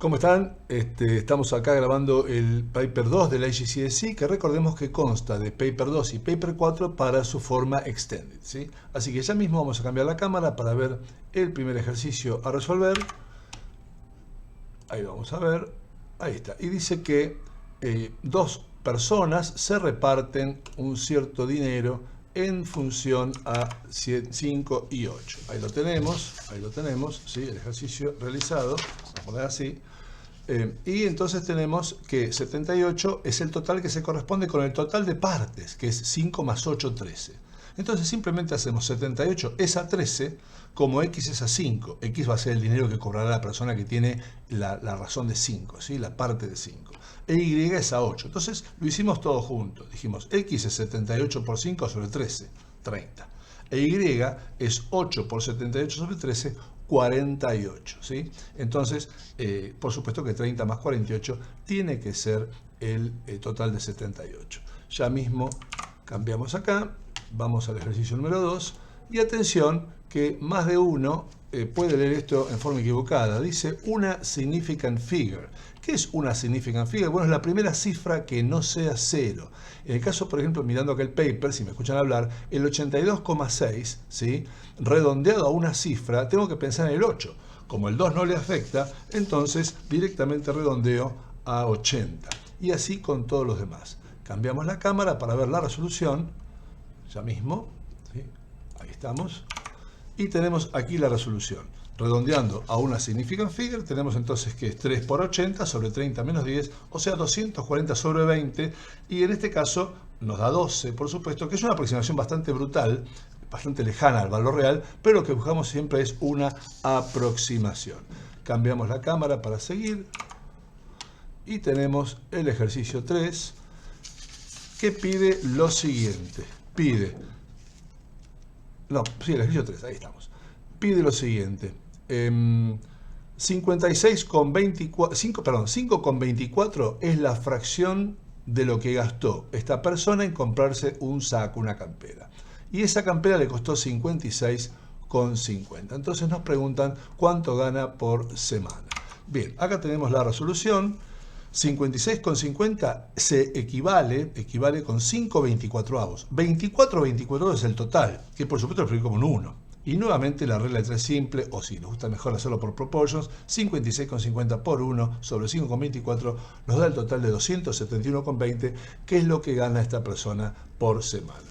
¿Cómo están? Estamos acá grabando el Paper 2 de la IGCSE, que recordemos que consta de Paper 2 y Paper 4 para su forma extended, ¿sí? Así que ya mismo vamos a cambiar la cámara para ver el primer ejercicio a resolver. Ahí vamos a ver. Ahí está. Y dice que dos personas se reparten un cierto dinero en función a 5 y 8. Ahí lo tenemos, ¿sí? El ejercicio realizado, vamos a poner así. Y entonces tenemos que 78 es el total que se corresponde con el total de partes, que es 5 más 8, 13. Entonces simplemente hacemos 78 es a 13, como X es a 5. X va a ser el dinero que cobrará la persona que tiene la razón de 5, ¿sí? La parte de 5. E Y es a 8. Entonces lo hicimos todo junto. Dijimos X es 78 por 5 sobre 13, 30. E Y es 8 por 78 sobre 13, 48, ¿sí? Entonces, por supuesto que 30 más 48 tiene que ser el total de 78. Ya mismo cambiamos acá, vamos al ejercicio número 2, y atención que más de uno puede leer esto en forma equivocada. Dice una significant figure. ¿Qué es una significant figure? Bueno, es la primera cifra que no sea 0. En el caso, por ejemplo, mirando acá el paper, si me escuchan hablar, el 82,6, ¿sí? Redondeado a una cifra, tengo que pensar en el 8. Como el 2 no le afecta, entonces directamente redondeo a 80. Y así con todos los demás. Cambiamos la cámara para ver la resolución. Ya mismo, ¿sí? Ahí estamos. Y tenemos aquí la resolución. Redondeando a una significant figure, tenemos entonces que es 3 por 80 sobre 30 menos 10, o sea 240 sobre 20, y en este caso nos da 12, por supuesto, que es una aproximación bastante brutal, bastante lejana al valor real, pero lo que buscamos siempre es una aproximación. Cambiamos la cámara para seguir, y tenemos el ejercicio 3, que pide lo siguiente. El ejercicio 3, ahí estamos. Pide lo siguiente. 5,24 es la fracción de lo que gastó esta persona en comprarse un saco, una campera. Y esa campera le costó 56,50. Entonces nos preguntan cuánto gana por semana. Bien, acá tenemos la resolución. 56,50 se equivale con 5/24. 24/24 es el total, que por supuesto lo escribí como un 1. Y nuevamente la regla de 3 simple, o si nos gusta mejor hacerlo por proportions, 56,50 por 1 sobre 5,24 nos da el total de 271,20, que es lo que gana esta persona por semana.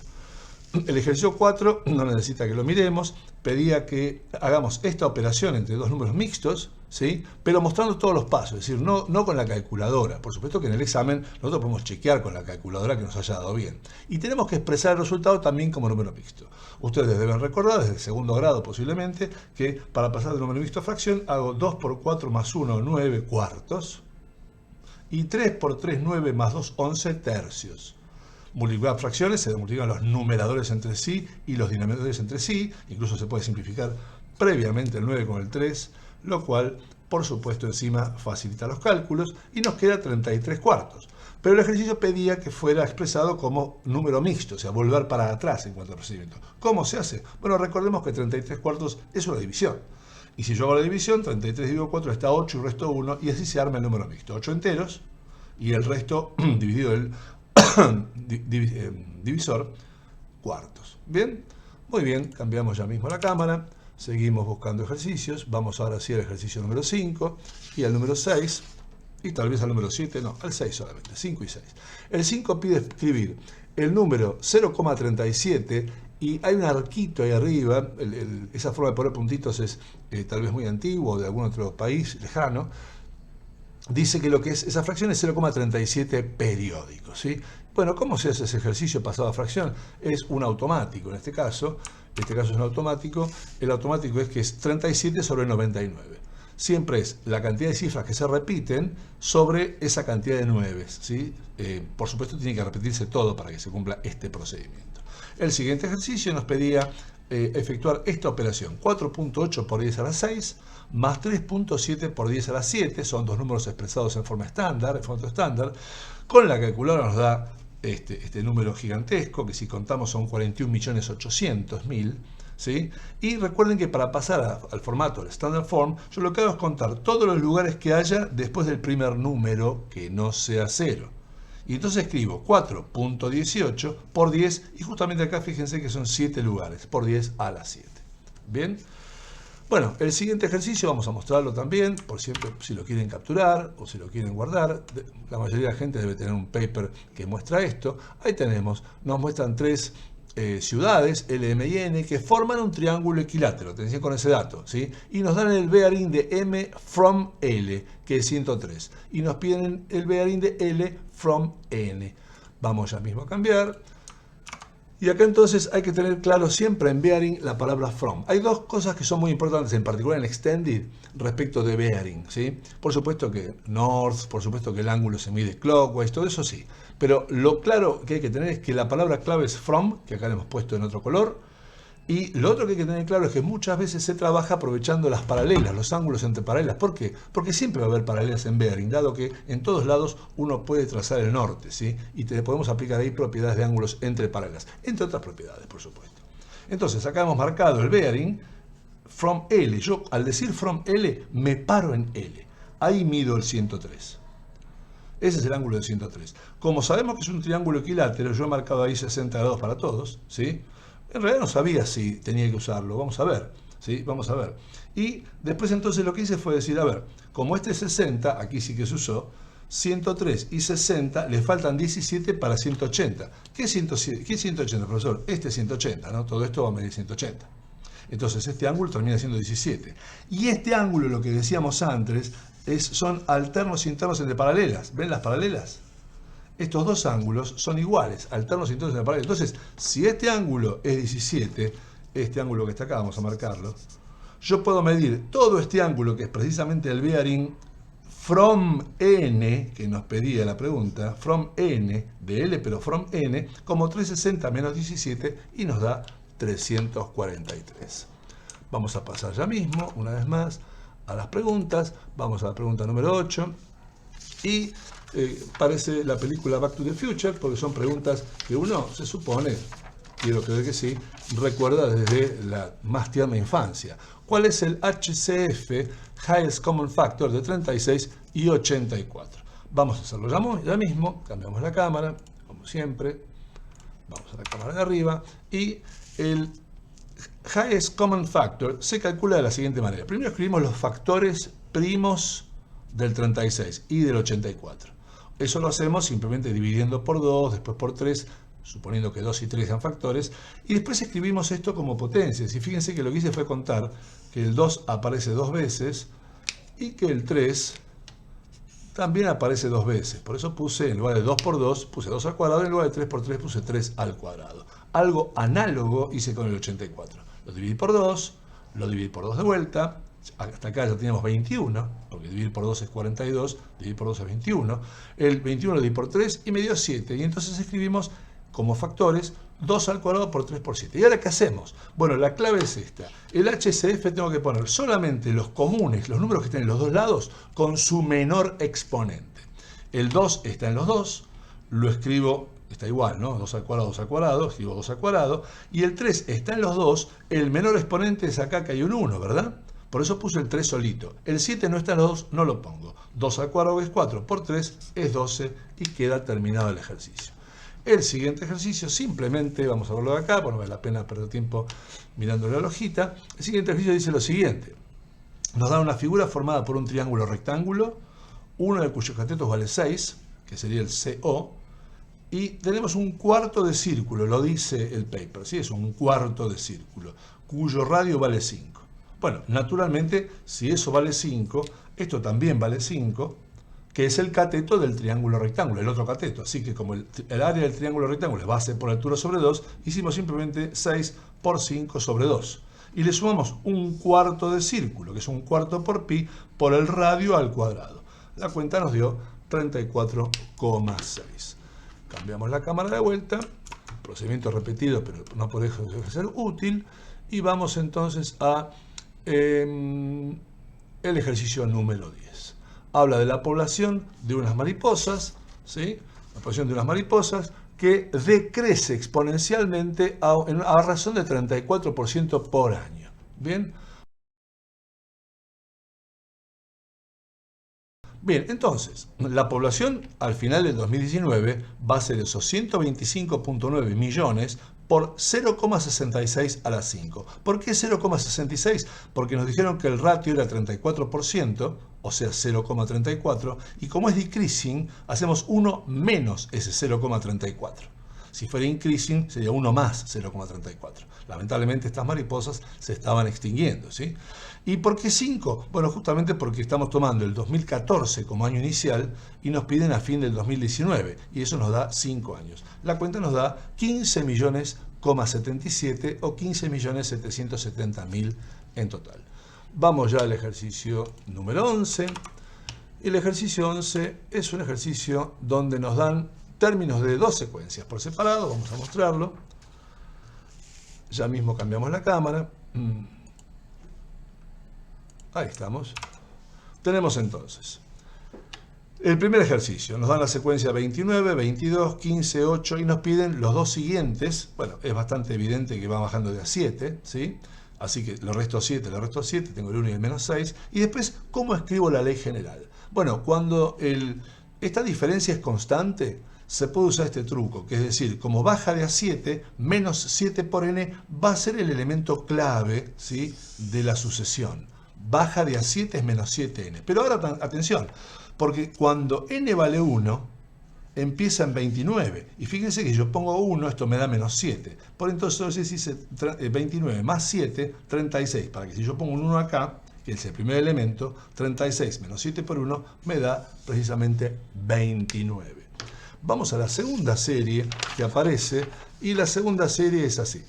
El ejercicio 4 no necesita que lo miremos, pedía que hagamos esta operación entre dos números mixtos, ¿sí? Pero mostrando todos los pasos, es decir, no con la calculadora. Por supuesto que en el examen nosotros podemos chequear con la calculadora que nos haya dado bien. Y tenemos que expresar el resultado también como número mixto. Ustedes deben recordar, desde el segundo grado posiblemente, que para pasar de número mixto a fracción hago 2 por 4 más 1, 9 cuartos, y 3 por 3, 9 más 2, 11 tercios. Multiplicar fracciones, se multiplican los numeradores entre sí y los denominadores entre sí. Incluso se puede simplificar previamente el 9 con el 3, lo cual, por supuesto, encima facilita los cálculos y nos queda 33 cuartos. Pero el ejercicio pedía que fuera expresado como número mixto, o sea, volver para atrás en cuanto al procedimiento. ¿Cómo se hace? Bueno, recordemos que 33 cuartos es una división. Y si yo hago la división, 33 dividido 4 está 8 y resto 1, y así se arma el número mixto. 8 enteros y el resto dividido el divisor, cuartos. Bien, muy bien, cambiamos ya mismo la cámara, seguimos buscando ejercicios, vamos ahora sí al ejercicio número 5 y al número 6, y tal vez al número 7, no, al 6 solamente, 5 y 6. El 5 pide escribir el número 0,37 y hay un arquito ahí arriba, esa forma de poner puntitos es tal vez muy antiguo, de algún otro país lejano. Dice que lo que es esa fracción es 0,37 periódicos, ¿sí? Bueno, ¿cómo se hace ese ejercicio pasado a fracción? Es un automático en este caso es un automático. El automático es que es 37 sobre 99. Siempre es la cantidad de cifras que se repiten sobre esa cantidad de 9, ¿sí? Por supuesto tiene que repetirse todo para que se cumpla este procedimiento. El siguiente ejercicio nos pedía efectuar esta operación, 4.8 por 10 a la 6 más 3.7 por 10 a la 7, son dos números expresados en forma estándar, en formato estándar. Con la calculadora nos da este número gigantesco, que si contamos son 41.800.000, ¿sí? Y recuerden que para pasar al formato, al standard form, yo lo que hago es contar todos los lugares que haya después del primer número que no sea 0. Y entonces escribo 4.18 por 10, y justamente acá fíjense que son 7 lugares, por 10 a la 7. ¿Bien? Bueno, el siguiente ejercicio vamos a mostrarlo también, por siempre, si lo quieren capturar o si lo quieren guardar. La mayoría de la gente debe tener un paper que muestra esto. Ahí tenemos, nos muestran 3 ciudades, L, M y N, que forman un triángulo equilátero, atención con ese dato, ¿sí? Y nos dan el bearing de M from L, que es 103. Y nos piden el bearing de L from N. Vamos ya mismo a cambiar. Y acá entonces hay que tener claro siempre en bearing la palabra from. Hay dos cosas que son muy importantes, en particular en extended, respecto de bearing, ¿sí? Por supuesto que north, por supuesto que el ángulo se mide clockwise, todo eso sí. Pero lo claro que hay que tener es que la palabra clave es from, que acá le hemos puesto en otro color. Y lo otro que hay que tener claro es que muchas veces se trabaja aprovechando las paralelas, los ángulos entre paralelas. ¿Por qué? Porque siempre va a haber paralelas en bearing, dado que en todos lados uno puede trazar el norte, ¿sí? Y podemos aplicar ahí propiedades de ángulos entre paralelas, entre otras propiedades, por supuesto. Entonces, acá hemos marcado el bearing from L. Yo, al decir from L, me paro en L. Ahí mido el 103. Ese es el ángulo de 103. Como sabemos que es un triángulo equilátero, yo he marcado ahí 60 grados para todos, ¿sí? En realidad no sabía si tenía que usarlo, vamos a ver, ¿sí? Vamos a ver. Y después entonces lo que hice fue decir, a ver, como este es 60, aquí sí que se usó, 103 y 60, le faltan 17 para 180. ¿Qué es 180, profesor? Este es 180, ¿no? Todo esto va a medir 180. Entonces este ángulo termina siendo 17. Y este ángulo, lo que decíamos antes, son alternos e internos entre paralelas. ¿Ven las paralelas? Estos dos ángulos son iguales, alternos y internos entre paralelas. Entonces, si este ángulo es 17, este ángulo que está acá, vamos a marcarlo, yo puedo medir todo este ángulo, que es precisamente el bearing from N, que nos pedía la pregunta, from N, de L, pero from N, como 360 menos 17, y nos da 343. Vamos a pasar ya mismo, una vez más, a las preguntas. Vamos a la pregunta número 8. Y parece la película Back to the Future, porque son preguntas que uno se supone, quiero creer que sí, recuerda desde la más tierna infancia. ¿Cuál es el HCF, Highest Common Factor, de 36 y 84? Vamos a hacerlo ya mismo, cambiamos la cámara, como siempre, vamos a la cámara de arriba, y el Highest Common Factor se calcula de la siguiente manera. Primero escribimos los factores primos del 36 y del 84. Eso lo hacemos simplemente dividiendo por 2, después por 3, suponiendo que 2 y 3 sean factores, y después escribimos esto como potencias. Y fíjense que lo que hice fue contar que el 2 aparece 2 veces y que el 3 también aparece 2 veces. Por eso puse, en lugar de 2 por 2, puse 2 al cuadrado, en lugar de 3 por 3 puse 3 al cuadrado. Algo análogo hice con el 84. Lo dividí por 2, lo dividí por 2 de vuelta. Hasta acá ya teníamos 21, porque dividir por 2 es 42, dividir por 2 es 21. El 21 lo dividí por 3 y me dio 7. Y entonces escribimos como factores 2 al cuadrado por 3 por 7. ¿Y ahora qué hacemos? Bueno, la clave es esta. El HCF tengo que poner solamente los comunes, los números que estén en los dos lados, con su menor exponente. El 2 está en los dos, lo escribo, está igual, ¿no? 2 al cuadrado, escribo 2 al cuadrado. Y el 3 está en los dos, el menor exponente es acá que hay un 1, ¿verdad? Por eso puse el 3 solito. El 7 no está en los dos, no lo pongo. 2 al cuadrado es 4 por 3 es 12 y queda terminado el ejercicio. El siguiente ejercicio, simplemente, vamos a verlo de acá, porque no vale la pena perder tiempo mirando la hojita. El siguiente ejercicio dice lo siguiente. Nos da una figura formada por un triángulo rectángulo, uno de cuyos catetos vale 6, que sería el CO, y tenemos un cuarto de círculo, lo dice el paper, ¿sí? Es un cuarto de círculo, cuyo radio vale 5. Bueno, naturalmente, si eso vale 5, esto también vale 5, que es el cateto del triángulo rectángulo, el otro cateto. Así que como el área del triángulo rectángulo es base por altura sobre 2, hicimos simplemente 6 por 5 sobre 2. Y le sumamos un cuarto de círculo, que es un cuarto por pi, por el radio al cuadrado. La cuenta nos dio 34,6. Cambiamos la cámara de vuelta, procedimiento repetido, pero no por eso debe ser útil, y vamos entonces a el ejercicio número 10. Habla de la población de unas mariposas, ¿sí? La población de unas mariposas, que decrece exponencialmente a razón de 34% por año. Bien. Bien, entonces, la población al final del 2019 va a ser esos 125.9 millones por 0,66 a la 5. ¿Por qué 0,66? Porque nos dijeron que el ratio era 34%, o sea 0,34, y como es decreasing, hacemos 1 menos ese 0,34. Si fuera increasing, sería 1 más 0,34. Lamentablemente estas mariposas se estaban extinguiendo, ¿sí? ¿Y por qué 5? Bueno, justamente porque estamos tomando el 2014 como año inicial y nos piden a fin del 2019, y eso nos da 5 años. La cuenta nos da 15 millones,77 o 15.770.000 en total. Vamos ya al ejercicio número 11. El ejercicio 11 es un ejercicio donde nos dan términos de dos secuencias por separado. Vamos a mostrarlo. Ya mismo cambiamos la cámara. Ahí estamos. Tenemos entonces el primer ejercicio. Nos dan la secuencia 29, 22, 15, 8 y nos piden los dos siguientes. Bueno, es bastante evidente que va bajando de a 7, ¿sí? Así que le resto 7, tengo el 1 y el menos 6. Y después, ¿cómo escribo la ley general? Bueno, cuando esta diferencia es constante, se puede usar este truco, que es decir, como baja de a 7, menos 7 por n va a ser el elemento clave, ¿sí?, de la sucesión. Baja de a 7 es menos 7n. Pero ahora, atención, porque cuando n vale 1, empieza en 29. Y fíjense que yo pongo 1, esto me da menos 7. Por entonces dice 29 más 7, 36. Para que si yo pongo un 1 acá, que es el primer elemento, 36 menos 7 por 1 me da precisamente 29. Vamos a la segunda serie que aparece, y la segunda serie es así.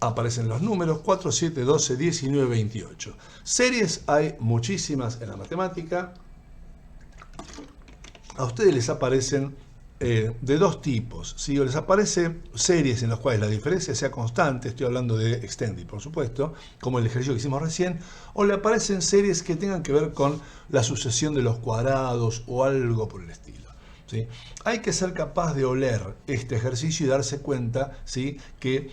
Aparecen los números 4, 7, 12, 19, 28. Series hay muchísimas en la matemática. A ustedes les aparecen de dos tipos, ¿sí? O les aparece series en las cuales la diferencia sea constante, estoy hablando de extended, por supuesto, como el ejercicio que hicimos recién, o le aparecen series que tengan que ver con la sucesión de los cuadrados o algo por el estilo, ¿sí? Hay que ser capaz de oler este ejercicio y darse cuenta, ¿sí?, que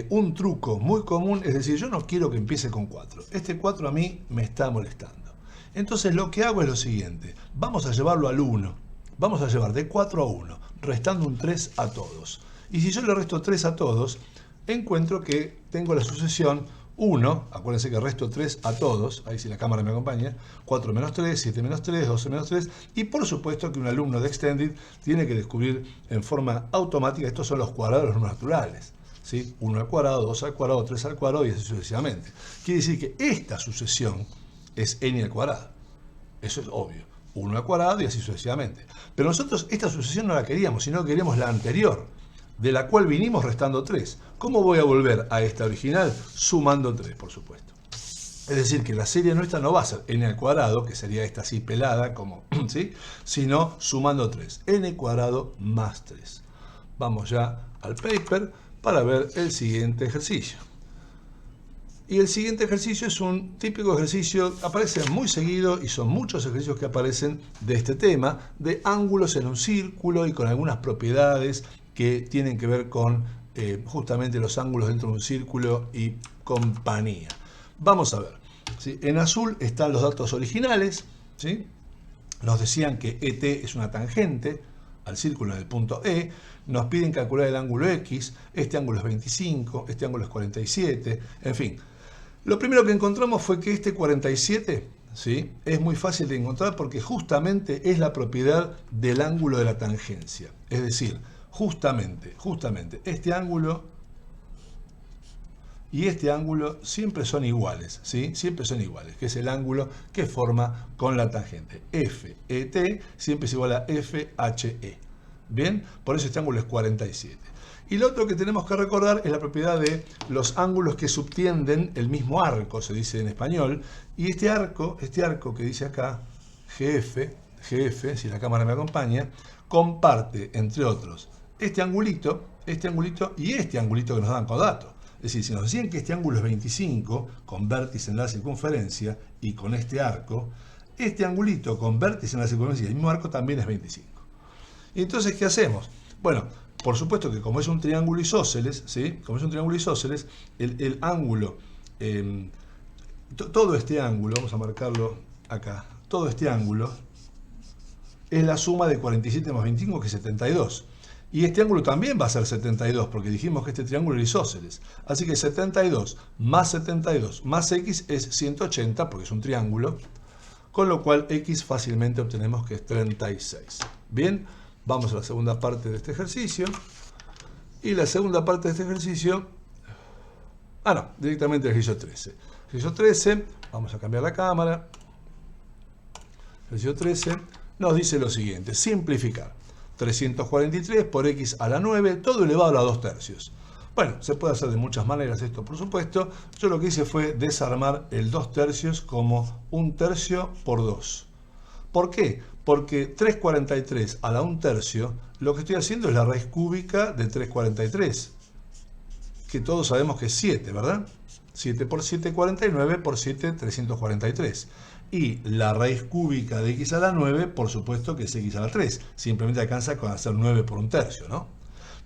un truco muy común es decir, yo no quiero que empiece con 4. Este 4 a mí me está molestando. Entonces lo que hago es lo siguiente. Vamos a llevarlo al 1. Vamos a llevar de 4 a 1, restando un 3 a todos. Y si yo le resto 3 a todos, encuentro que tengo la sucesión 1, acuérdense que resto 3 a todos, ahí si la cámara me acompaña, 4 menos 3, 7 menos 3, 12 menos 3, y por supuesto que un alumno de Extended tiene que descubrir en forma automática, estos son los cuadrados de los números naturales. ¿Sí? 1 al cuadrado, 2 al cuadrado, 3 al cuadrado y así sucesivamente. Quiere decir que esta sucesión es n al cuadrado. Eso es obvio. 1 al cuadrado y así sucesivamente. Pero nosotros esta sucesión no la queríamos, sino que queríamos la anterior, de la cual vinimos restando 3. ¿Cómo voy a volver a esta original? Sumando 3, por supuesto. Es decir, que la serie nuestra no va a ser n al cuadrado, que sería esta así pelada, como, ¿sí?, sino sumando 3. N cuadrado más 3. Vamos ya al paper para ver el siguiente ejercicio. Y el siguiente ejercicio es un típico ejercicio, aparece muy seguido y son muchos ejercicios que aparecen de este tema, de ángulos en un círculo y con algunas propiedades que tienen que ver con justamente los ángulos dentro de un círculo y compañía. Vamos a ver, ¿sí? En azul están los datos originales, ¿sí? Nos decían que ET es una tangente al círculo en el punto E, nos piden calcular el ángulo X, este ángulo es 25, este ángulo es 47, en fin. Lo primero que encontramos fue que este 47, ¿sí?, es muy fácil de encontrar porque justamente es la propiedad del ángulo de la tangencia. Es decir, justamente, este ángulo y este ángulo siempre son iguales, ¿sí? Siempre son iguales, que es el ángulo que forma con la tangente. FET siempre es igual a FHE. Bien, por eso este ángulo es 47. Y lo otro que tenemos que recordar es la propiedad de los ángulos que subtienden el mismo arco, se dice en español. Y este arco que dice acá, GF, si la cámara me acompaña, comparte, entre otros, este angulito y este angulito que nos dan como dato. Es decir, si nos decían que este ángulo es 25, con vértice en la circunferencia y con este arco, este angulito con vértice en la circunferencia y el mismo arco también es 25. Y entonces, ¿qué hacemos? Bueno, por supuesto que como es un triángulo isósceles, ¿sí? Como es un triángulo isósceles, el ángulo, todo este ángulo, vamos a marcarlo acá, todo este ángulo es la suma de 47 más 25, que es 72. Y este ángulo también va a ser 72, porque dijimos que este triángulo es isósceles. Así que 72 más x es 180, porque es un triángulo, con lo cual x fácilmente obtenemos que es 36. Bien, vamos a la segunda parte de este ejercicio. Y la segunda parte de este ejercicio... directamente el ejercicio 13. Ejercicio 13, vamos a cambiar la cámara. Ejercicio 13 nos dice lo siguiente, simplificar. 343 por x a la 9, todo elevado a la 2 tercios. Bueno, se puede hacer de muchas maneras esto, por supuesto. Yo lo que hice fue desarmar el 2 tercios como 1 tercio por 2. ¿Por qué? Porque 343 a la 1 tercio, lo que estoy haciendo es la raíz cúbica de 343, que todos sabemos que es 7, ¿verdad? 7 por 7, 49, por 7, 343. Y la raíz cúbica de x a la 9, por supuesto que es x a la 3. Simplemente alcanza con hacer 9 por 1 tercio, ¿no?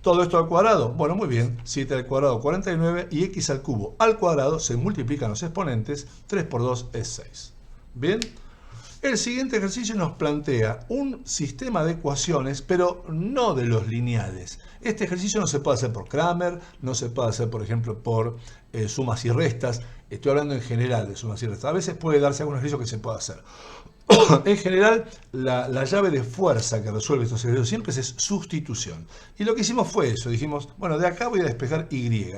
Todo esto al cuadrado, bueno, muy bien, 7 al cuadrado 49 y x al cubo al cuadrado se multiplican los exponentes, 3 por 2 es 6. Bien, el siguiente ejercicio nos plantea un sistema de ecuaciones, pero no de los lineales. Este ejercicio no se puede hacer por Cramer, no se puede hacer, por ejemplo, por sumas y restas. Estoy hablando en general de sumas y restas. A veces puede darse algún ejercicio que se pueda hacer. En general, la llave de fuerza que resuelve estos ejercicios siempre es sustitución. Y lo que hicimos fue eso. Dijimos, bueno, de acá voy a despejar y.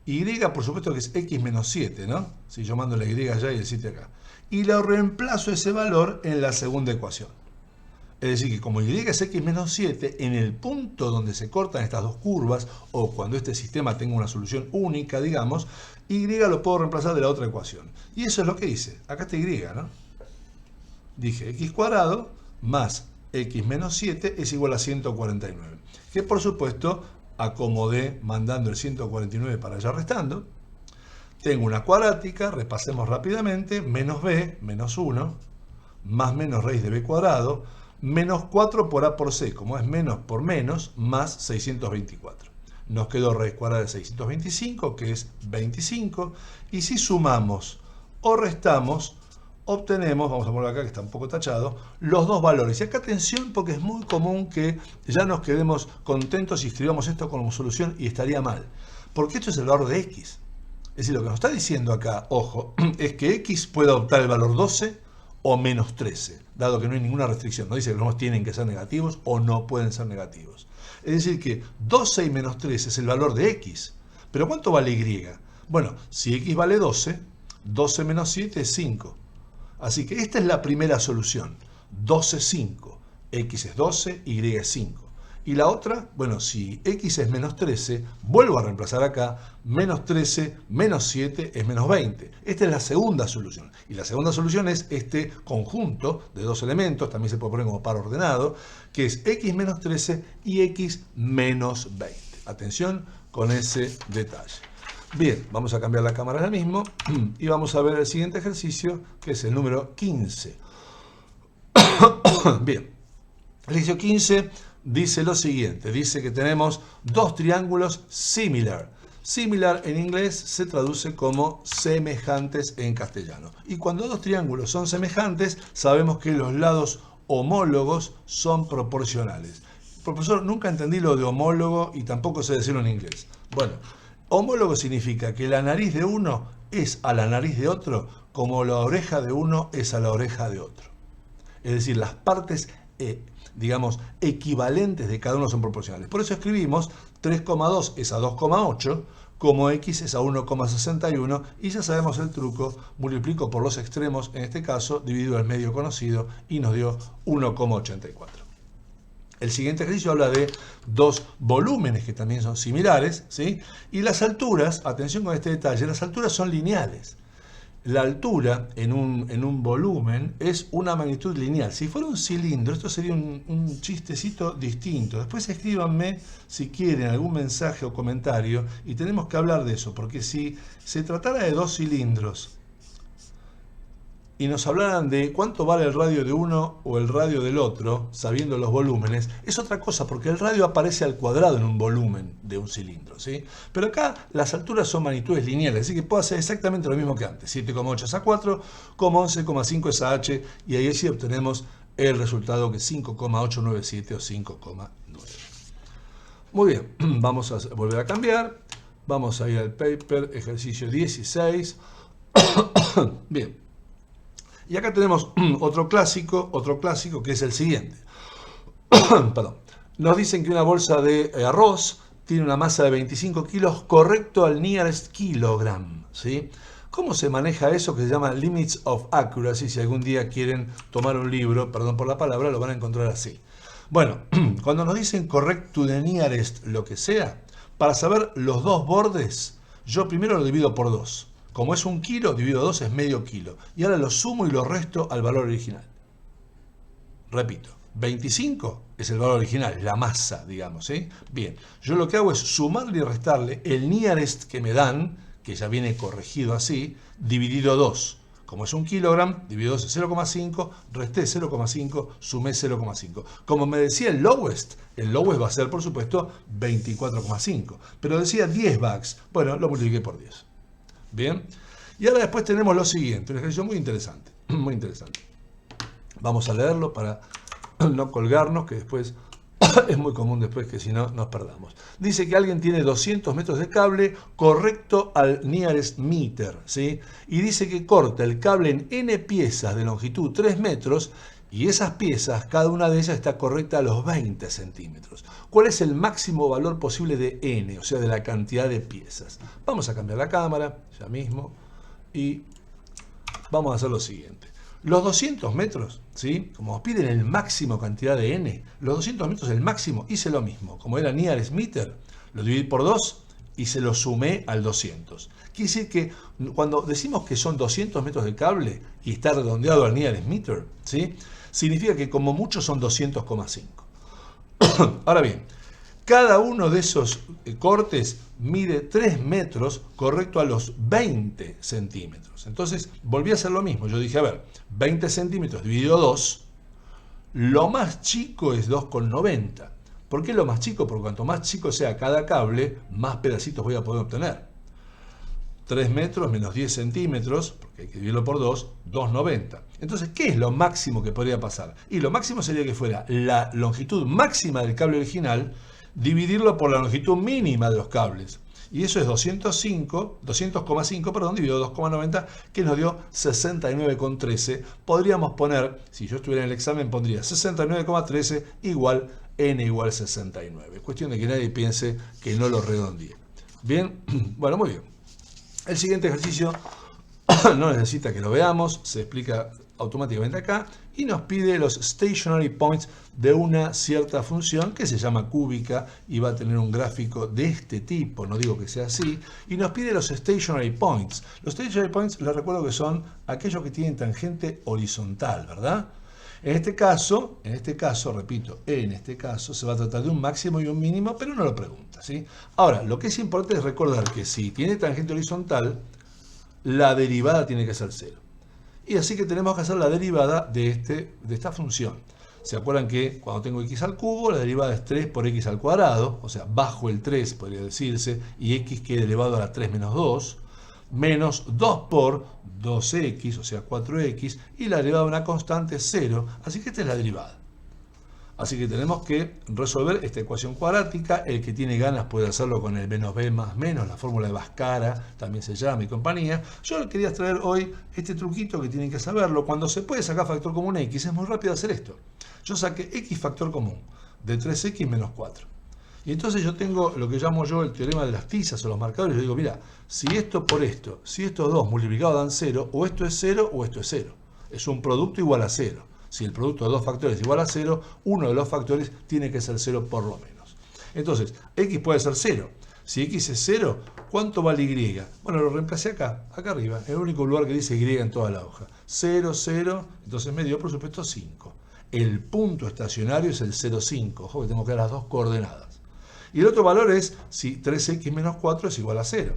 Y, por supuesto, que es x menos 7, ¿no? Si yo mando la y allá y el 7 acá. Y lo reemplazo ese valor en la segunda ecuación. Es decir, que como y es x menos 7, en el punto donde se cortan estas dos curvas, o cuando este sistema tenga una solución única, digamos, y lo puedo reemplazar de la otra ecuación. Y eso es lo que hice. Acá está y, ¿no? Dije x cuadrado más x menos 7 es igual a 149. Que por supuesto acomodé mandando el 149 para allá restando. Tengo una cuadrática, repasemos rápidamente, menos b, menos 1, más menos raíz de b cuadrado, menos 4 por a por c, como es menos por menos, más 624. Nos quedó raíz cuadrada de 625, que es 25, y si sumamos o restamos, obtenemos, vamos a ponerlo acá que está un poco tachado, los dos valores. Y acá atención, porque es muy común que ya nos quedemos contentos y escribamos esto como solución y estaría mal. Porque esto es el valor de x. Es decir, lo que nos está diciendo acá, ojo, es que x puede adoptar el valor 12 o menos 13, dado que no hay ninguna restricción. No dice que los números tienen que ser negativos o no pueden ser negativos. Es decir, que 12 y menos 13 es el valor de x. Pero ¿cuánto vale y? Bueno, si x vale 12, 12 menos 7 es 5. Así que esta es la primera solución. 12, 5. X es 12, y es 5. Y la otra, bueno, si x es menos 13, vuelvo a reemplazar acá, menos 13, menos 7 es menos 20. Esta es la segunda solución. Y la segunda solución es este conjunto de dos elementos, también se puede poner como par ordenado, que es x menos 13 y x menos 20. Atención con ese detalle. Bien, vamos a cambiar la cámara ahora mismo y vamos a ver el siguiente ejercicio, que es el número 15. Bien, el ejercicio 15 dice lo siguiente, dice que tenemos dos triángulos similar. Similar en inglés se traduce como semejantes en castellano. Y cuando dos triángulos son semejantes, sabemos que los lados homólogos son proporcionales. Profesor, nunca entendí lo de homólogo y tampoco sé decirlo en inglés. Bueno, homólogo significa que la nariz de uno es a la nariz de otro como la oreja de uno es a la oreja de otro. Es decir, las partes, digamos, equivalentes de cada uno son proporcionales. Por eso escribimos 3,2 es a 2,8, como x es a 1,61, y ya sabemos el truco, multiplico por los extremos, en este caso, dividido el medio conocido, y nos dio 1,84. El siguiente ejercicio habla de dos volúmenes que también son similares, ¿sí? Y las alturas, atención con este detalle, las alturas son lineales. La altura en un volumen es una magnitud lineal. Si fuera un cilindro, esto sería un chistecito distinto. Después escríbanme si quieren algún mensaje o comentario y tenemos que hablar de eso, porque si se tratara de dos cilindros y nos hablaran de cuánto vale el radio de uno o el radio del otro, sabiendo los volúmenes, es otra cosa, porque el radio aparece al cuadrado en un volumen de un cilindro, ¿sí? Pero acá las alturas son magnitudes lineales, así que puedo hacer exactamente lo mismo que antes. 7,8 es A4, 11,5 es AH, y ahí sí obtenemos el resultado que es 5,897 o 5,9. Muy bien, vamos a volver a cambiar. Vamos a ir al paper, ejercicio 16. Bien. Y acá tenemos otro clásico que es el siguiente. Perdón. Nos dicen que una bolsa de arroz tiene una masa de 25 kilos correcto al nearest kilogram, ¿sí? ¿Cómo se maneja eso que se llama Limits of Accuracy? Si algún día quieren tomar un libro, perdón por la palabra, lo van a encontrar así. Bueno, cuando nos dicen correct to the nearest lo que sea, para saber los dos bordes, yo primero lo divido por 2. Como es 1 kilo, divido 2 es medio kilo. Y ahora lo sumo y lo resto al valor original. Repito, 25 es el valor original, es la masa, digamos, ¿sí? Bien, yo lo que hago es sumarle y restarle el nearest que me dan, que ya viene corregido así, dividido 2. Como es 1 kilogramo, dividido 2 es 0,5, resté 0,5, sumé 0,5. Como me decía el lowest va a ser, por supuesto, 24,5. Pero decía 10 bags, bueno, lo multipliqué por 10. Bien, y ahora después tenemos lo siguiente, un ejercicio muy interesante, muy interesante. Vamos a leerlo para no colgarnos, que después es muy común después que si no nos perdamos. Dice que alguien tiene 200 metros de cable correcto al nearest meter, ¿sí? Y dice que corta el cable en n piezas de longitud 3 metros y esas piezas, cada una de ellas está correcta a los 20 centímetros. ¿Cuál es el máximo valor posible de n, o sea, de la cantidad de piezas? Vamos a cambiar la cámara, ya mismo, y vamos a hacer lo siguiente. Los 200 metros, ¿sí? Como nos piden el máximo cantidad de n, los 200 metros el máximo, hice lo mismo. Como era nearest meter, lo dividí por 2 y se lo sumé al 200. Quiere decir que cuando decimos que son 200 metros de cable y está redondeado al nearest meter, ¿sí? Significa que como mucho son 200,5. Ahora bien, cada uno de esos cortes mide 3 metros correcto a los 20 centímetros. Entonces volví a hacer lo mismo. Yo dije, a ver, 20 centímetros dividido 2, lo más chico es 2,90. ¿Por qué lo más chico? Porque cuanto más chico sea cada cable, más pedacitos voy a poder obtener. 3 metros menos 10 centímetros, porque hay que dividirlo por 2, 2,90. Entonces, ¿qué es lo máximo que podría pasar? Y lo máximo sería que fuera la longitud máxima del cable original, dividirlo por la longitud mínima de los cables. Y eso es 200,5, dividido 2,90, que nos dio 69,13. Podríamos poner, si yo estuviera en el examen, pondría 69,13 igual n igual 69. Cuestión de que nadie piense que no lo redondeé. Bien, bueno, muy bien. El siguiente ejercicio no necesita que lo veamos, se explica automáticamente acá y nos pide los stationary points de una cierta función que se llama cúbica y va a tener un gráfico de este tipo, no digo que sea así, y nos pide los stationary points. Los stationary points les recuerdo que son aquellos que tienen tangente horizontal, ¿verdad? En este caso, repito, en este caso se va a tratar de un máximo y un mínimo, pero no lo pregunta, ¿sí? Ahora, lo que es importante es recordar que si tiene tangente horizontal, la derivada tiene que ser 0. Y así que tenemos que hacer la derivada de esta función. ¿Se acuerdan que cuando tengo x al cubo, la derivada es 3 por x al cuadrado? O sea, bajo el 3 podría decirse, y x queda elevado a la 3 menos 2, menos 2 por 2x, o sea 4x, y la derivada de una constante es 0, así que esta es la derivada. Así que tenemos que resolver esta ecuación cuadrática. El que tiene ganas puede hacerlo con el menos b más menos, la fórmula de Bhaskara, también se llama y compañía. Yo les quería traer hoy este truquito que tienen que saberlo. Cuando se puede sacar factor común x, es muy rápido hacer esto. Yo saqué x factor común de 3x menos 4. Y entonces yo tengo lo que llamo yo el teorema de las tizas o los marcadores. Yo digo, mira, si esto por esto, si estos dos multiplicados dan 0, o esto es 0 o esto es 0. Es un producto igual a 0. Si el producto de dos factores es igual a 0, uno de los factores tiene que ser 0 por lo menos. Entonces, x puede ser 0. Si x es 0, ¿cuánto vale y? Bueno, lo reemplacé acá arriba, en el único lugar que dice y en toda la hoja. 0, 0, entonces me dio, por supuesto, 5. El punto estacionario es el 0,5. Ojo que tengo que dar las dos coordenadas. Y el otro valor es si 3x menos 4 es igual a 0.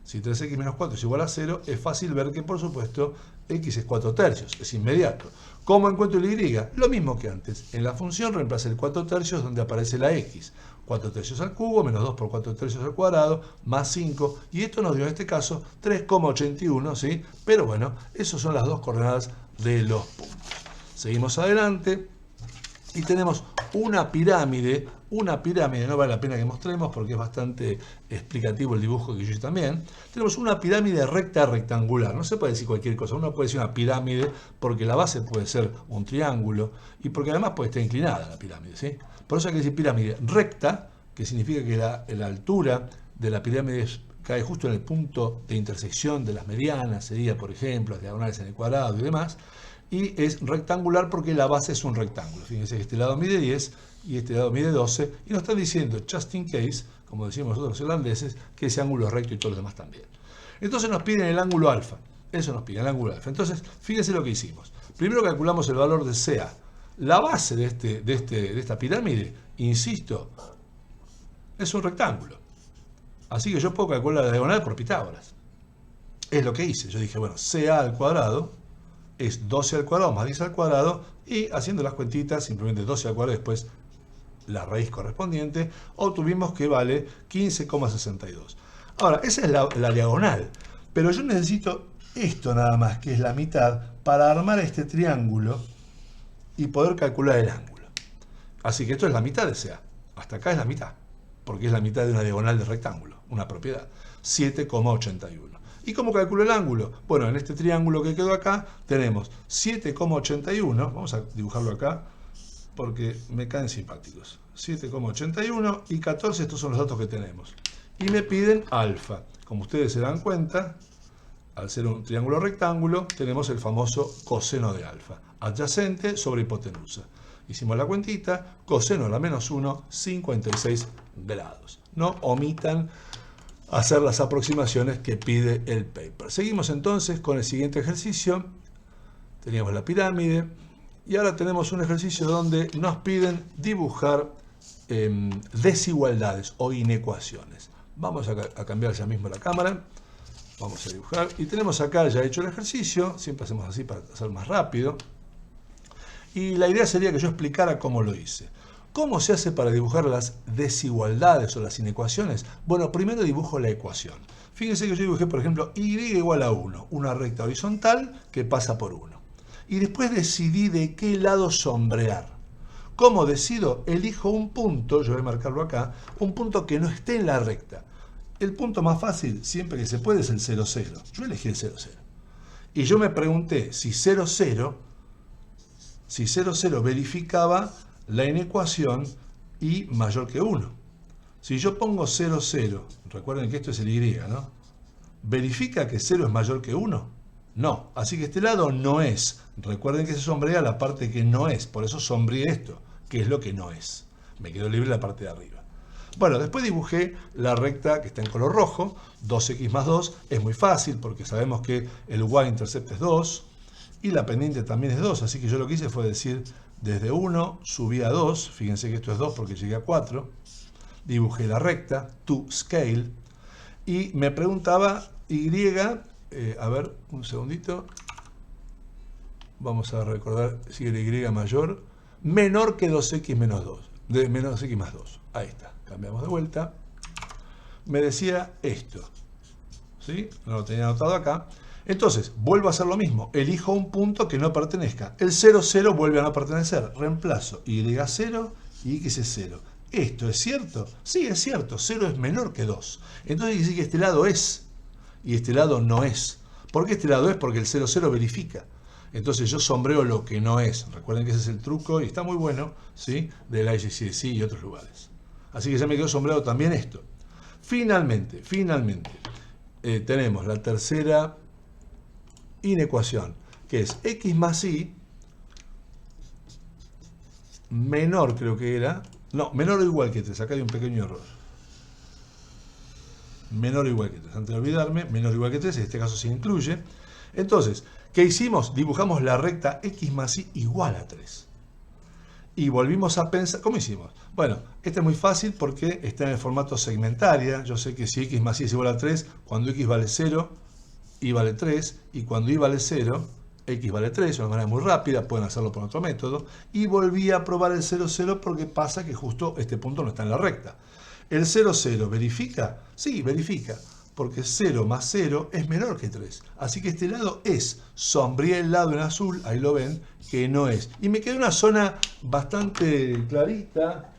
Si 3x menos 4 es igual a 0, es fácil ver que, por supuesto, x es 4 tercios, es inmediato. ¿Cómo encuentro el y? Lo mismo que antes. En la función reemplace el 4 tercios donde aparece la x. 4 tercios al cubo, menos 2 por 4 tercios al cuadrado, más 5. Y esto nos dio en este caso 3,81, ¿sí? Pero bueno, esas son las dos coordenadas de los puntos. Seguimos adelante y tenemos una pirámide, no vale la pena que mostremos porque es bastante explicativo el dibujo que yo hice también. Tenemos una pirámide recta rectangular, no se puede decir cualquier cosa, uno puede decir una pirámide porque la base puede ser un triángulo y porque además puede estar inclinada la pirámide, ¿sí? Por eso hay que decir pirámide recta, que significa que la altura de la pirámide cae justo en el punto de intersección de las medianas, sería por ejemplo las diagonales en el cuadrado y demás. Y es rectangular porque la base es un rectángulo. Fíjense que este lado mide 10 y este lado mide 12. Y nos están diciendo, just in case, como decimos nosotros los irlandeses, que ese ángulo es recto y todos los demás también. Entonces nos piden el ángulo alfa. Eso nos pide el ángulo alfa. Entonces, fíjense lo que hicimos. Primero calculamos el valor de CA. La base de esta pirámide, insisto, es un rectángulo. Así que yo puedo calcular la diagonal por Pitágoras. Es lo que hice. Yo dije, bueno, CA al cuadrado es 12 al cuadrado más 10 al cuadrado, y haciendo las cuentitas, simplemente 12 al cuadrado, después la raíz correspondiente, obtuvimos que vale 15,62. Ahora, esa es la diagonal, pero yo necesito esto nada más, que es la mitad, para armar este triángulo y poder calcular el ángulo. Así que esto es la mitad de CA. Hasta acá es la mitad, porque es la mitad de una diagonal de rectángulo, una propiedad, 7,81. ¿Y cómo calculo el ángulo? Bueno, en este triángulo que quedó acá tenemos 7,81, vamos a dibujarlo acá porque me caen simpáticos, 7,81 y 14, estos son los datos que tenemos. Y me piden alfa. Como ustedes se dan cuenta, al ser un triángulo rectángulo, tenemos el famoso coseno de alfa, adyacente sobre hipotenusa. Hicimos la cuentita, coseno a la menos 1, 56 grados. No omitan hacer las aproximaciones que pide el paper. Seguimos entonces con el siguiente ejercicio. Teníamos la pirámide y ahora tenemos un ejercicio donde nos piden dibujar desigualdades o inecuaciones. Vamos a cambiar ya mismo la cámara. Vamos a dibujar y tenemos acá ya hecho el ejercicio. Siempre hacemos así para hacer más rápido. Y la idea sería que yo explicara cómo lo hice. ¿Cómo se hace para dibujar las desigualdades o las inecuaciones? Bueno, primero dibujo la ecuación. Fíjense que yo dibujé, por ejemplo, y igual a 1, una recta horizontal que pasa por 1. Y después decidí de qué lado sombrear. ¿Cómo decido? Elijo un punto, yo voy a marcarlo acá, un punto que no esté en la recta. El punto más fácil, siempre que se puede, es el 0, 0. Yo elegí el 0, 0. Y yo me pregunté si 0, 0 verificaba la inecuación y mayor que 1. Si yo pongo 0, 0, recuerden que esto es el y, ¿no? ¿Verifica que 0 es mayor que 1? No. Así que este lado no es. Recuerden que se sombrea la parte que no es. Por eso sombreé esto, que es lo que no es. Me quedó libre la parte de arriba. Bueno, después dibujé la recta que está en color rojo. 2x más 2 es muy fácil porque sabemos que el y-intercept es 2 y la pendiente también es 2. Así que yo lo que hice fue decir, desde 1 subí a 2, fíjense que esto es 2 porque llegué a 4, dibujé la recta, to scale, y me preguntaba y, a ver, un segundito, vamos a recordar si el y mayor, menor que 2x menos 2, de menos x más 2, ahí está, cambiamos de vuelta, me decía esto, ¿sí? No lo tenía anotado acá. Entonces, vuelvo a hacer lo mismo. Elijo un punto que no pertenezca. El 0, 0 vuelve a no pertenecer. Reemplazo y0 y x es 0. ¿Esto es cierto? Sí, es cierto. 0 es menor que 2. Entonces dice que este lado es y este lado no es. ¿Por qué este lado es? Porque el 0, 0 verifica. Entonces yo sombreo lo que no es. Recuerden que ese es el truco y está muy bueno, ¿sí? De la IGCSE y otros lugares. Así que ya me quedó sombreado también esto. Finalmente, tenemos la tercera inecuación, que es x más y menor, creo que era, no, menor o igual que 3, acá hay un pequeño error, menor o igual que 3, antes de olvidarme, menor o igual que 3, en este caso se incluye. Entonces, ¿qué hicimos? Dibujamos la recta x más y igual a 3. y volvimos a pensar, ¿cómo hicimos? Bueno, este es muy fácil porque está en el formato segmentaria. Yo sé que si x más y es igual a 3, cuando x vale 0, y vale 3, y cuando y vale 0, x vale 3, de una manera muy rápida, pueden hacerlo por otro método, y volví a probar el 0, 0 porque pasa que justo este punto no está en la recta. ¿El 0, 0 verifica? Sí, verifica, porque 0 más 0 es menor que 3. Así que este lado es. Sombreé el lado en azul, ahí lo ven, que no es. Y me quedó una zona bastante clarita,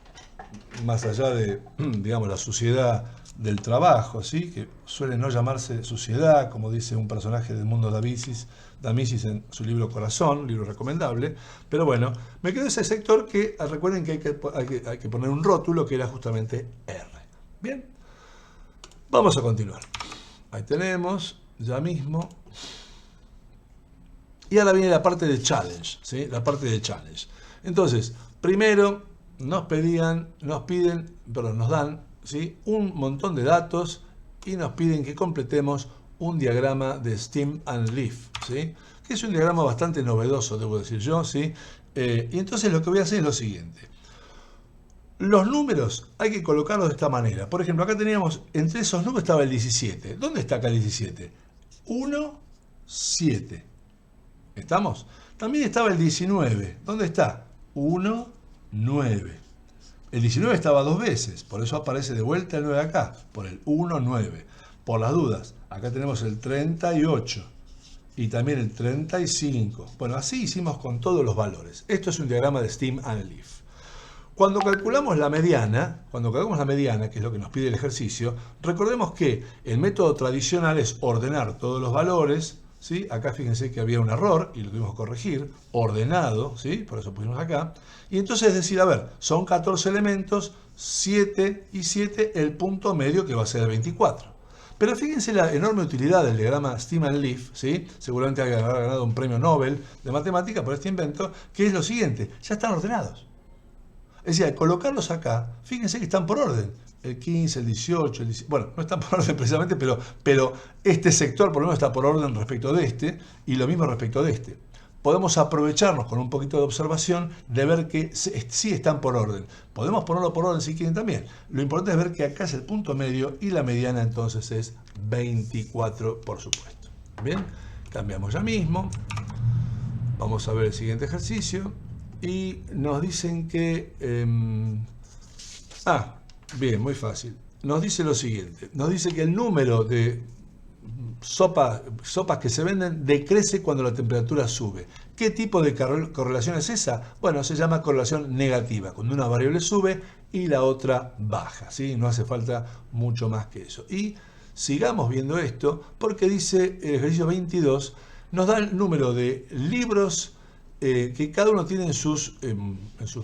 más allá de, digamos, la suciedad del trabajo, ¿sí? Que suele no llamarse suciedad, como dice un personaje del mundo de Mises en su libro Corazón, libro recomendable. Pero bueno, me quedó ese sector que recuerden que hay que poner un rótulo que era justamente R. Bien, vamos a continuar. Ahí tenemos, ya mismo. Y ahora viene la parte de challenge, ¿sí? La parte de challenge. Entonces, primero nos dan, ¿sí? Un montón de datos y nos piden que completemos un diagrama de Stem and Leaf, ¿sí? Que es un diagrama bastante novedoso, debo decir yo, ¿sí? Y entonces lo que voy a hacer es lo siguiente. Los números hay que colocarlos de esta manera. Por ejemplo, acá teníamos, entre esos números estaba el 17. ¿Dónde está acá el 17? 1, 7. ¿Estamos? También estaba el 19. ¿Dónde está? 1, 9. El 19 estaba dos veces, por eso aparece de vuelta el 9 acá, por el 1, 9. Por las dudas, acá tenemos el 38 y también el 35. Bueno, así hicimos con todos los valores. Esto es un diagrama de Stem and Leaf. Cuando calculamos la mediana, que es lo que nos pide el ejercicio, recordemos que el método tradicional es ordenar todos los valores, ¿sí? Acá fíjense que había un error y lo tuvimos que corregir, ordenado, ¿sí? Por eso pusimos acá. Y entonces decir, a ver, son 14 elementos, 7 y 7, el punto medio que va a ser el 24. Pero fíjense la enorme utilidad del diagrama Stem and Leaf, ¿sí? Seguramente habrá ganado un premio Nobel de matemática por este invento, que es lo siguiente, ya están ordenados. Es decir, al colocarlos acá, fíjense que están por orden. El 15, el 18, el 17, bueno, no están por orden precisamente, pero este sector por lo menos está por orden respecto de este, y lo mismo respecto de este. Podemos aprovecharnos con un poquito de observación de ver que sí están por orden. Podemos ponerlo por orden si quieren también. Lo importante es ver que acá es el punto medio y la mediana entonces es 24, por supuesto. Bien, cambiamos ya mismo. Vamos a ver el siguiente ejercicio. Y nos dicen que... bien, muy fácil. Nos dice lo siguiente. Nos dice que el número de sopas que se venden decrece cuando la temperatura sube. ¿Qué tipo de correlación es esa? Bueno, se llama correlación negativa, cuando una variable sube y la otra baja, ¿sí? No hace falta mucho más que eso. Y sigamos viendo esto porque dice el ejercicio 22, nos da el número de libros que cada uno tiene en sus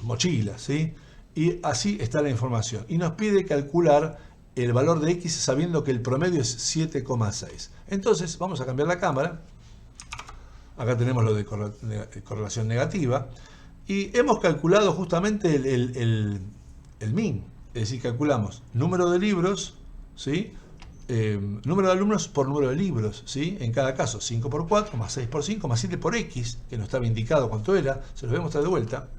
mochilas, ¿sí? Y así está la información. Y nos pide calcular el valor de x sabiendo que el promedio es 7,6. Entonces vamos a cambiar la cámara. Acá tenemos lo de correlación negativa. Y hemos calculado justamente el min. Es decir, calculamos número de libros, ¿sí? Número de alumnos por número de libros, ¿sí? En cada caso, 5 por 4, más 6 por 5, más 7 por x, que no estaba indicado cuánto era, se los voy a mostrar de vuelta,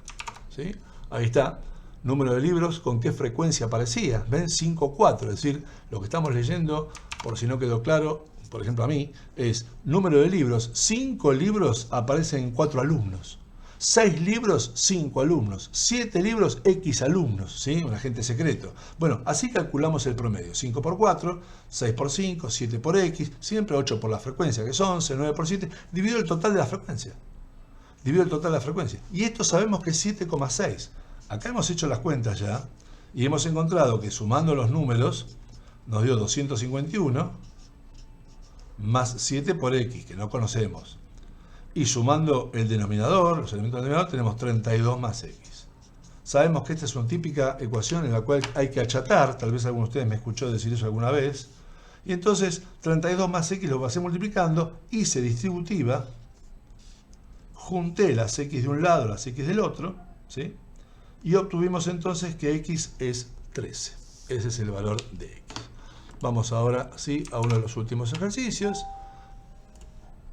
¿sí? Ahí está, número de libros, con qué frecuencia aparecía, ven 5, 4, es decir, lo que estamos leyendo, por si no quedó claro, por ejemplo a mí, es número de libros, 5 libros aparecen en 4 alumnos. 6 libros, 5 alumnos. 7 libros, X alumnos, ¿sí? Un agente secreto. Bueno, así calculamos el promedio. 5 por 4, 6 por 5, 7 por X, siempre 8 por la frecuencia, que es 11, 9 por 7, dividido el total de la frecuencia. Y esto sabemos que es 7,6. Acá hemos hecho las cuentas ya, y hemos encontrado que sumando los números, nos dio 251, más 7 por X, que no conocemos. Y sumando el denominador, los elementos del denominador, tenemos 32 más x. Sabemos que esta es una típica ecuación en la cual hay que achatar, tal vez alguno de ustedes me escuchó decir eso alguna vez, y entonces 32 más x lo pasé multiplicando, hice distributiva, junté las x de un lado, las x del otro, ¿sí? Y obtuvimos entonces que x es 13. Ese es el valor de x. Vamos ahora sí a uno de los últimos ejercicios.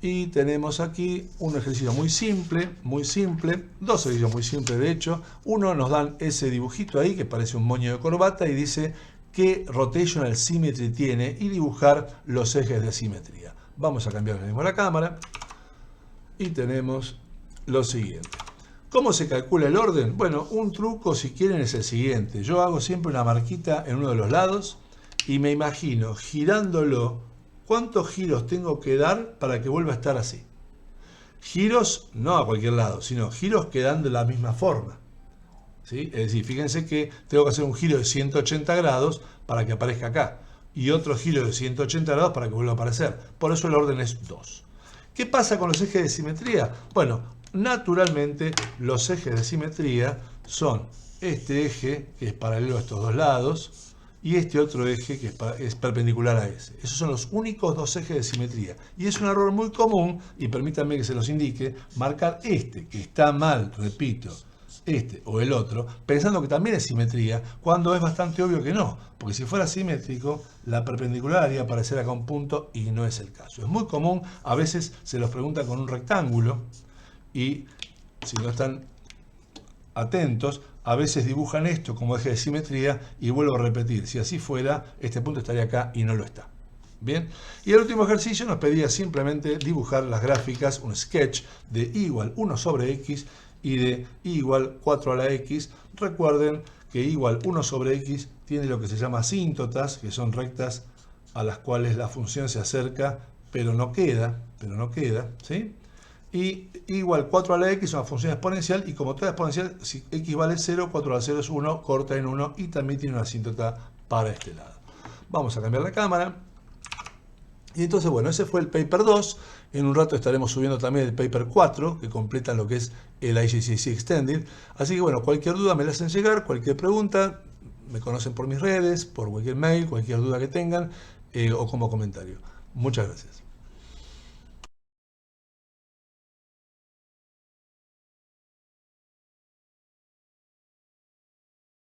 Y tenemos aquí un ejercicio muy simple, dos ejercicios muy simples de hecho. Uno nos dan ese dibujito ahí que parece un moño de corbata y dice qué rotational symmetry tiene y dibujar los ejes de simetría. Vamos a cambiar mismo la cámara y tenemos lo siguiente. ¿Cómo se calcula el orden? Bueno, un truco si quieren es el siguiente. Yo hago siempre una marquita en uno de los lados y me imagino girándolo. ¿Cuántos giros tengo que dar para que vuelva a estar así? Giros no a cualquier lado, sino giros que dan de la misma forma. ¿Sí? Es decir, fíjense que tengo que hacer un giro de 180 grados para que aparezca acá. Y otro giro de 180 grados para que vuelva a aparecer. Por eso el orden es 2. ¿Qué pasa con los ejes de simetría? Bueno, naturalmente los ejes de simetría son este eje, que es paralelo a estos dos lados, y este otro eje que es perpendicular a ese. Esos son los únicos dos ejes de simetría. Y es un error muy común, y permítanme que se los indique, marcar este, que está mal, repito, este o el otro, pensando que también es simetría, cuando es bastante obvio que no. Porque si fuera simétrico, la perpendicular haría aparecer acá un punto y no es el caso. Es muy común, a veces se los pregunta con un rectángulo, y si no están atentos, a veces dibujan esto como eje de simetría y vuelvo a repetir, si así fuera, este punto estaría acá y no lo está. Bien, y el último ejercicio nos pedía simplemente dibujar las gráficas, un sketch de y igual 1 sobre x y de y igual 4 a la x. Recuerden que y igual 1 sobre x tiene lo que se llama asíntotas, que son rectas a las cuales la función se acerca, pero no queda, ¿sí? Y igual 4 a la x es una función exponencial y como toda exponencial, si x vale 0, 4 a la 0 es 1, corta en 1 y también tiene una asíntota para este lado. Vamos a cambiar la cámara. Y entonces, bueno, ese fue el paper 2. En un rato estaremos subiendo también el paper 4, que completa lo que es el IGCSE Extended. Así que, bueno, cualquier duda me la hacen llegar, cualquier pregunta, me conocen por mis redes, por cualquier mail, cualquier duda que tengan o como comentario. Muchas gracias.